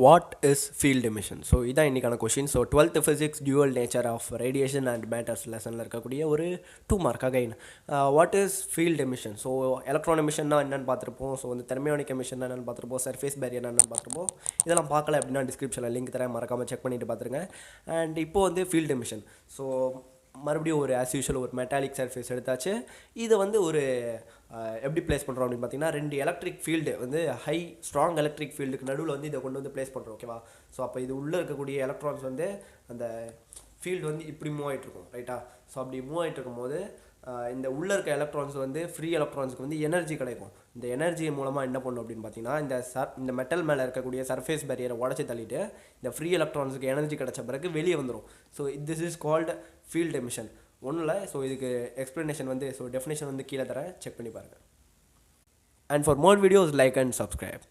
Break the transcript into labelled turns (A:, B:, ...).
A: What is field emission? So இதான் இன்றைக்கான question. So 12th physics dual nature of radiation and matters லெசனில் இருக்கக்கூடிய ஒரு 2 mark again. What is field emission? So electron எமிஷன்னா என்னென்னு பார்த்துருப்போம். ஸோ வந்து தெர்மியோனிக் எமிஷன் என்னென்னு பார்த்துருப்போம். சர்ஃபேஸ் பேரியர் என்னென்னு பார்த்துருப்போம். இதெல்லாம் பார்க்கல அப்படின்னா டிஸ்கிரிப்ஷனில் லிங்க் தரேன், மறக்காமல் செக் பண்ணிட்டு பார்த்துருங்க. அண்ட் இப்போது வந்து ஃபீல்ட் எமிஷன். ஸோ மறுபடியும் ஒரு ஆஸ் யூஷுவல் ஒரு மெட்டாலிக் சர்ஃபேஸ் எடுத்தாச்சு. இதை வந்து ஒரு எப்படி ப்ளேஸ் பண்ணுறோம் அப்படின்னு பார்த்தீங்கன்னா, 2 எலக்ட்ரிக் ஃபீல்டு வந்து ஹை ஸ்ட்ராங் எலக்ட்ரிக் ஃபீல்டுக்கு நடுவில் வந்து இதை கொண்டு வந்து ப்ளேஸ் பண்ணுறோம். ஓகேவா? ஸோ அப்போ இது உள்ளே இருக்கக்கூடிய எலக்ட்ரான்ஸ் வந்து அந்த ஃபீல்டு வந்து இப்படி மூவ் ஆகிட்ருக்கும், ரைட்டா? ஸோ அப்படி மூவ் ஆகிட்டு இருக்கும்போது இந்த உள்ளே இருக்க எலக்ட்ரான்ஸ் வந்து ஃப்ரீ எலக்ட்ரான்ஸுக்கு வந்து எனர்ஜி கிடைக்கும். இந்த எனர்ஜி மூலமாக என்ன பண்ணும் அப்படின்னு பார்த்தீங்கன்னா, இந்த மெட்டல் மேலே இருக்கக்கூடிய சர்ஃபேஸ் பேரியரை உடச்சி தள்ளிட்டு இந்த ஃப்ரீ எலக்ட்ரான்ஸுக்கு எனர்ஜி கிடைச்ச பிறகு வெளியே வந்துடும். So this is called field emission. ஒன்றும் இல்லை. ஸோ இதுக்கு எக்ஸ்ப்ளனேஷன் வந்து டெஃபினேஷன் வந்து கீழே தரேன், செக் பண்ணி பாருங்கள். And for more videos like and subscribe.